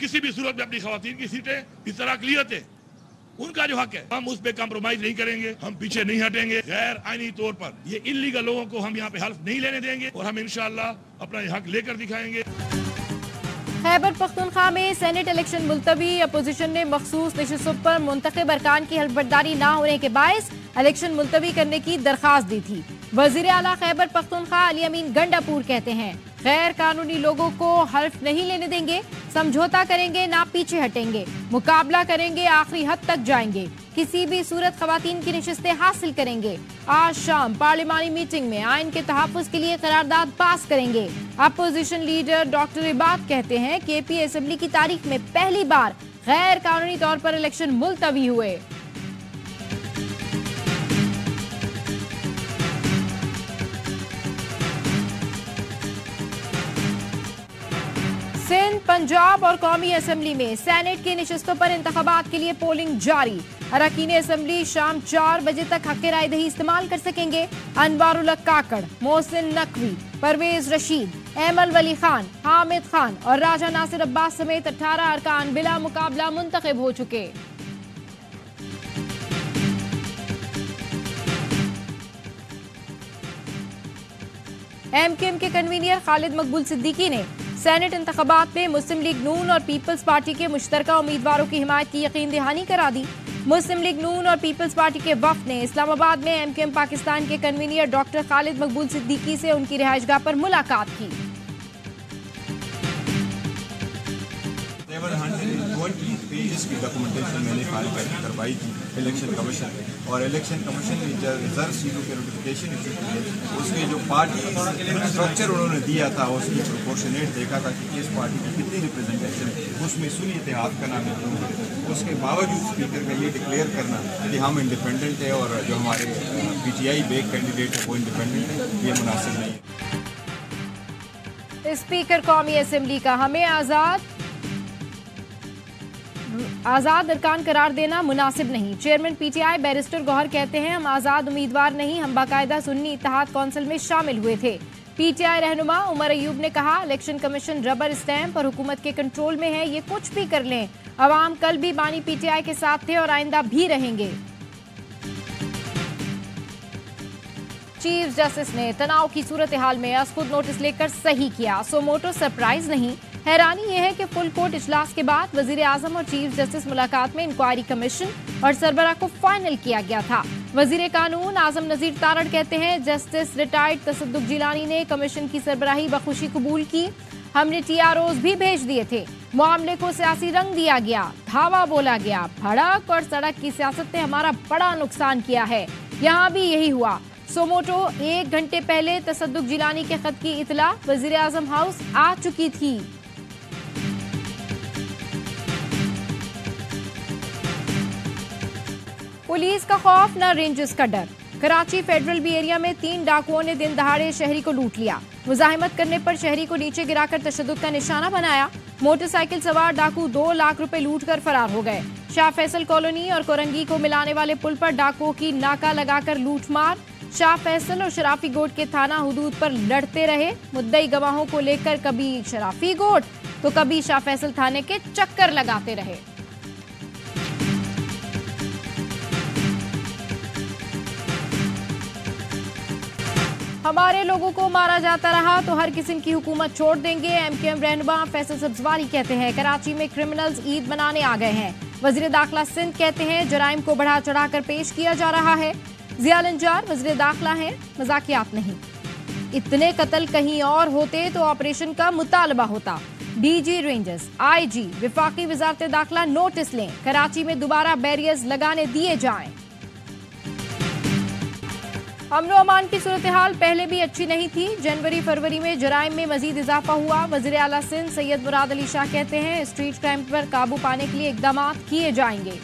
किसी भी सूरत में अपनी खवातीन की सीटें इस तरह क्लियर थे, उनका जो हक है हम उस पे कॉम्प्रोमाइज नहीं करेंगे, हम पीछे नहीं हटेंगे। गैर आईनी तौर पर ये इल्लीगल लोगों को हम यहाँ पे हल्फ नहीं लेने देंगे और हम इंशाअल्लाह अपना हक लेकर दिखाएंगे। खैबर पख्तूनख्वा में सेनेट इलेक्शन मुलतवी। अपोजिशन ने मखसूस नशिस्तों पर मुंतखब अरकान की हल्फबर्दारी न होने के बायस इलेक्शन मुलतवी करने की दरखास्त दी थी। वजीर आला खैबर पख्तूनख्वा अली अमीन गंडापुर कहते हैं गैर कानूनी लोगों को हल्फ नहीं लेने देंगे, समझौता करेंगे ना पीछे हटेंगे, मुकाबला करेंगे, आखिरी हद तक जाएंगे, किसी भी सूरत खवातीन की नशिस्तें हासिल करेंगे। आज शाम पार्लिमानी मीटिंग में आइन के तहफ़्फ़ुज़ के लिए करारदाद पास करेंगे। अपोजिशन लीडर डॉक्टर इबाद कहते हैं केपी असेंबली की तारीख में पहली बार गैर कानूनी तौर पर इलेक्शन मुलतवी हुए। सिंध, पंजाब और कौमी असेंबली में सेनेट की नशिस्तों पर इंतखाबात के लिए पोलिंग जारी। अरकान असेंबली शाम 4 बजे तक हक़ राय दही इस्तेमाल कर सकेंगे। अनवारुल हक काकड़, मोहसिन नकवी, परवेज रशीद, एमल वली खान, हामिद खान और राजा नासिर अब्बास समेत 18 अरकान बिला मुकाबला मुंतखब हो चुके। एमकेएम के कन्वीनर खालिद मकबूल सिद्दीकी ने सेनेट इंतखाबात में मुस्लिम लीग नून और पीपल्स पार्टी के मुश्तरका उम्मीदवारों की हिमायत की यकीन दहानी करा दी। मुस्लिम लीग नून और पीपल्स पार्टी के वफ्द ने इस्लामाबाद में एमकेएम पाकिस्तान के कन्वीनर डॉक्टर खालिद मकबूल सिद्दीकी से उनकी रिहाइशगाह पर मुलाकात की। 720 पेजेस की डॉक्यूमेंटेशन मैंने फाइल करवाई थी इलेक्शन कमीशन और इलेक्शन कमीशन ने रिजर्व सीटों के नोटिफिकेशन इशू किए, उसके जो पार्टी स्ट्रक्चर उन्होंने दिया था उसकी प्रोपोर्शनेट देखा था कि किस पार्टी की कितनी रिप्रेजेंटेशन है, उसमें सुन्नी इत्तेहाद का नाम है। उसके बावजूद स्पीकर का ये डिक्लेयर करना कि हम इंडिपेंडेंट है और जो हमारे पीटीआई बेग कैंडिडेट है वो इंडिपेंडेंट है, ये मुनासिब नहीं है। स्पीकर कौमी असेंबली का हमें आजाद अरकान करार देना मुनासिब नहीं। चेयरमैन पीटीआई बैरिस्टर गौहर कहते हैं हम आजाद उम्मीदवार नहीं, हम बाकायदा सुन्नी इत्तेहाद कौंसिल में शामिल हुए थे। पीटीआई रहनुमा उमर अयूब ने कहा इलेक्शन कमीशन रबर स्टैंप और हुकूमत के कंट्रोल में है, ये कुछ भी कर लें, अवाम कल भी बानी पीटीआई के साथ थे और आइंदा भी रहेंगे। चीफ जस्टिस ने तनाव की सूरत हाल में अज खुद नोटिस लेकर सही किया। सोमोटो सरप्राइज नहीं, हैरानी यह है कि फुल कोर्ट इजलास के बाद वजीर आजम और चीफ जस्टिस मुलाकात में इंक्वायरी कमीशन और सरबराह को फाइनल किया गया था। वजीर कानून आजम नजीर तारड़ कहते हैं जस्टिस रिटायर्ड तसद्दुक जिलानी ने कमीशन की सरबराही बखुशी कबूल की, हमने टीआरओज भी भेज दिए थे, मामले को सियासी रंग दिया गया, धावा बोला गया, भड़क और सड़क की सियासत ने हमारा बड़ा नुकसान किया है, यहाँ भी यही हुआ। सोमोटो 1 घंटे पहले तसद्दुक जिलानी के खत की इतला वजीर आजम हाउस आ चुकी थी। पुलिस का खौफ न रेंजर्स का डर। कराची फेडरल बी एरिया में 3 डाकुओं ने दिन दहाड़े शहरी को लूट लिया। मुजाहिमत करने पर शहरी को नीचे गिराकर तशद्दुद का निशाना बनाया। मोटरसाइकिल सवार डाकू 2 लाख रुपए लूट कर फरार हो गए। शाह फैसल कॉलोनी और कोरंगी को मिलाने वाले पुल पर डाकुओं की नाका लगाकर लूटमार। शाह फैसल और शराफी गोट के थाना हुदूद पर लड़ते रहे। मुद्दई गवाहों को लेकर कभी शराफी गोट तो कभी शाह फैसल थाने के चक्कर लगाते रहे। हमारे लोगों को मारा जाता रहा तो हर किस्म की हुकूमत छोड़ देंगे, एमकेएम रहनुमा फैसल सब्जवारी कहते हैं। कराची में क्रिमिनल्स ईद मनाने आ गए हैं। वजीर दाखिला सिंध कहते हैं जराइम को बढ़ा चढ़ाकर पेश किया जा रहा है। जिया लंजार वजीर दाखिला हैं, मजाकियात नहीं। इतने कत्ल कहीं और होते तो ऑपरेशन का मुतालबा होता। डीजी रेंजर्स, आईजी, विफाकी वजारत दाखिला नोटिस लें, कराची में दोबारा बैरियर्स लगाने दिए जाएं। अमन अमान की सूरत हाल पहले भी अच्छी नहीं थी। जनवरी फरवरी में जराइम में मजीद इजाफा हुआ। वजीर आला सिंध सैयद मुराद अली शाह कहते हैं स्ट्रीट क्राइम पर काबू पाने के लिए इकदाम किए जाएंगे।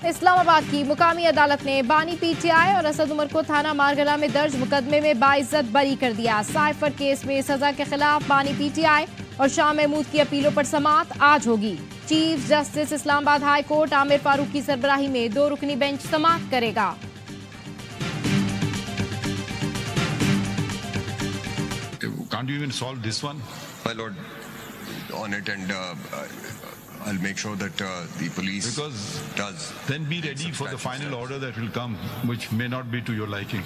इस्लामाबाद की मुकामी अदालत ने बानी पीटीआई और असद उमर को थाना मारगला में दर्ज मुकदमे में बाइज्जत बरी कर दिया। साइफर केस में सजा के खिलाफ बानी पीटीआई और शाह महमूद की अपीलों पर समाअत आज होगी। Chief justice Islamabad high court Aamir Farooq की सरबराही में 2 रुकनी बेंच समाअत करेगा। Can't you even solve this one? My lord, on it, and I'll make sure that the police does. Then be ready for the final order that will come, which may not be to your liking.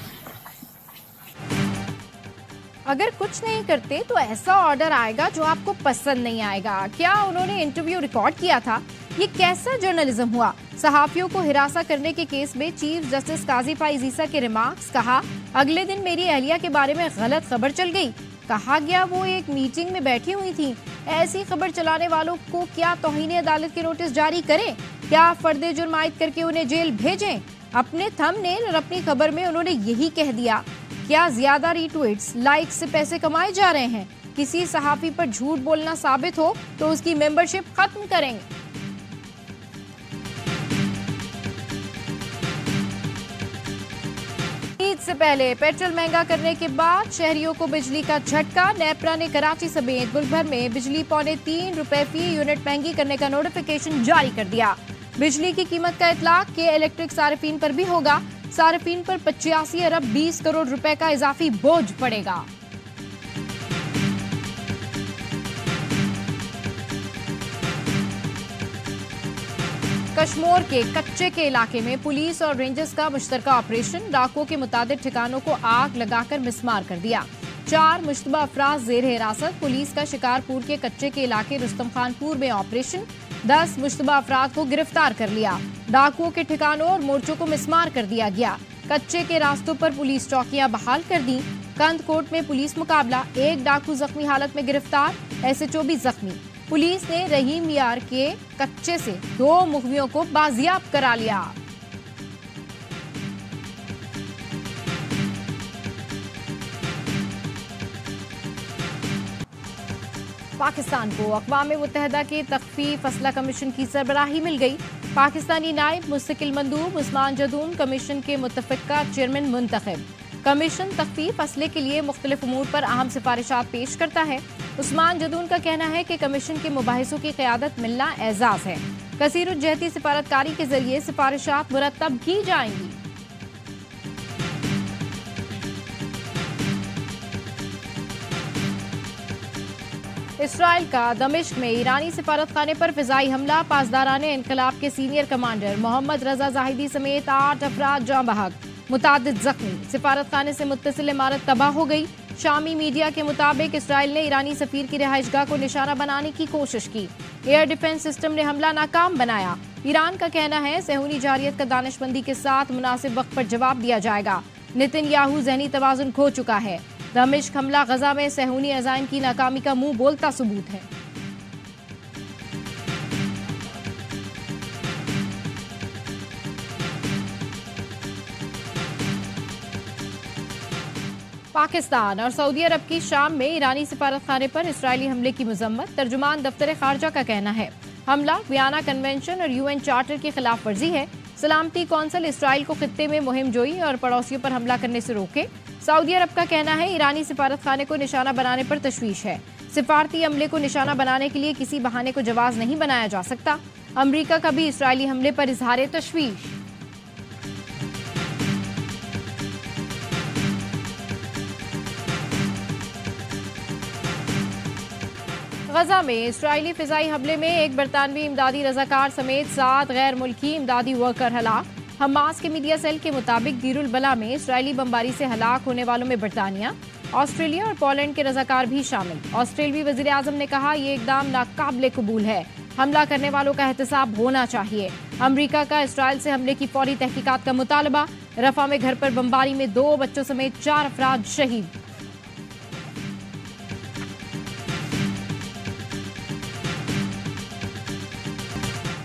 अगर कुछ नहीं करते तो ऐसा order आएगा जो आपको पसंद नहीं आएगा। क्या उन्होंने इंटरव्यू रिकॉर्ड किया था? ये कैसा जर्नलिज्म हुआ? सहाफियों को हिरासत करने के केस में चीफ जस्टिस काजी फाइज ईसा के रिमार्क्स। कहा, अगले दिन मेरी अहलिया के बारे में गलत खबर चल गई। कहा गया वो एक मीटिंग में बैठी हुई थी। ऐसी खबर चलाने वालों को क्या तौहीन अदालत के नोटिस जारी करें? क्या फर्दे जुर्म आयद करके उन्हें जेल भेजें? अपने थंबनेल और अपनी खबर में उन्होंने यही कह दिया। क्या ज्यादा रीट्वीट्स, लाइक्स से पैसे कमाए जा रहे हैं? किसी सहाफी पर झूठ बोलना साबित हो तो उसकी मेंबरशिप खत्म करेंगे। ईद से पहले पेट्रोल महंगा करने के बाद शहरियों को बिजली का झटका। नेपरा ने कराची समेत मुल्क भर में बिजली ₹3.25 फी यूनिट महंगी करने का नोटिफिकेशन जारी कर दिया। बिजली की कीमत का इतलाक के इलेक्ट्रिक सार्फिन पर भी होगा। सार्फिन पर 85 अरब 20 करोड़ रुपए का इजाफी बोझ पड़ेगा। कश्मीर के कच्चे के इलाके में पुलिस और रेंजर्स का मुश्तरका ऑपरेशन। डाकुओं के मुताबिक ठिकानों को आग लगाकर मिसमार कर दिया। 4 मुश्तबा अफराद जेर हिरासत। पुलिस का शिकारपुर के कच्चे के इलाके रुस्तम खानपुर में ऑपरेशन। 10 मुश्तबा अफराद को गिरफ्तार कर लिया। डाकुओं के ठिकानों और मोर्चों को मिसमार कर दिया गया। कच्चे के रास्तों पर पुलिस चौकियां बहाल कर दी। कंदकोट में पुलिस मुकाबला। 1 डाकू जख्मी हालत में गिरफ्तार, SHO भी जख्मी। पुलिस ने रहीम यार के कच्चे से 2 मुखबियों को बाजियाब करा लिया। पाकिस्तान को अक़वाम मुत्तहिदा के तख़फ़ीफ़ असला कमीशन की सरबराही मिल गई। पाकिस्तानी नायब मुस्तकिल मंदूब उस्मान जदून कमीशन के मुतफ़िक़ा चेयरमैन मुंतखब। कमीशन तख़फ़ीफ़ असले के लिए मुख्तलिफ उमूर पर अहम सिफारिशात पेश करता है। उस्मान जदून का कहना है कि कमीशन के मुबाहिसों की क़यादत मिलना एजाज़ है। कसीरुज्जहती सिफारतकारी के जरिए सिफारिशात मुरतब की जाएंगी। इसराइल का दमिश्क में ईरानी सिफारतखाने पर फिजाई हमला। पासदाराने इनकलाब के सीनियर कमांडर मोहम्मद रजा जाहिदी समेत 8 अफराद जाँ बहक, मुतादिद जख्मी। सिफारतखाने से मुत्तसिल इमारत तबाह हो गई। शामी मीडिया के मुताबिक इसराइल ने ईरानी सफीर की रिहाइशगाह को निशाना बनाने की कोशिश की। एयर डिफेंस सिस्टम ने हमला नाकाम बनाया। ईरान का कहना है सहूनी जारियत का दानिशमंदी के साथ मुनासिब वक्त पर जवाब दिया जाएगा। नेतन्याहू ज़हनी तवाज़ुन खो चुका है। दमिश्क हमला गजा में सहूनी अज़ाइम की नाकामी का मुंह बोलता सबूत है। पाकिस्तान और सऊदी अरब की शाम में ईरानी सिफारतखाने पर इसराइली हमले की मजम्मत। तर्जुमान दफ्तर खारजा का कहना है हमला वियना कन्वेंशन और UN चार्टर की खिलाफ वर्जी है। सलामती कौंसिल इसराइल को खित्ते में मुहिम जोई और पड़ोसियों पर हमला करने से रोके। सऊदी अरब का कहना है ईरानी सिफारतखाने को निशाना बनाने पर तशवीश है। सिफारती हमले को निशाना बनाने के लिए किसी बहाने को जवाज नहीं बनाया जा सकता। अमरीका का भी इसराइली हमले पर इजहार तशवीश। गजा में इसराइली फिजाई हमले में एक बरतानवी इमदादी रजाकार समेत 7 गैर मुल्की इमदादी वर्कर हलाक। हमास के मीडिया सेल के मुताबिक दीरुल बला में इसराइली बमबारी से हलाक होने वालों में बरतानिया, ऑस्ट्रेलिया और पोलैंड के रजाकार भी शामिल। ऑस्ट्रेलवी वजीर आजम ने कहा यह इकदाम नाकाबिले कबूल है। हमला करने वालों का एहतसाब होना चाहिए। अमरीका का इसराइल से हमले की फौरी तहकीकात का मुतालबा। रफा में घर पर बमबारी में 2 बच्चों समेत 4 अफराद शहीद।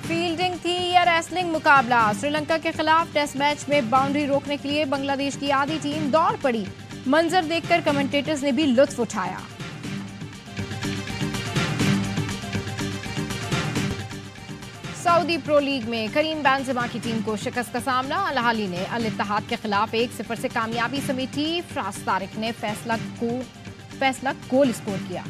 फील्डिंग थी या रेसलिंग मुकाबला। श्रीलंका के खिलाफ टेस्ट मैच में बाउंड्री रोकने के लिए बांग्लादेश की आधी टीम दौड़ पड़ी। मंजर देखकर कमेंटेटर्स ने भी लुत्फ उठाया। सऊदी प्रो लीग में करीम बेंजेमा की टीम को शिकस्त का सामना। अल अहली ने अल इत्तेहाद के खिलाफ 1-0 से कामयाबी समेटी। फराज तारिक ने फैसला गोल स्कोर किया।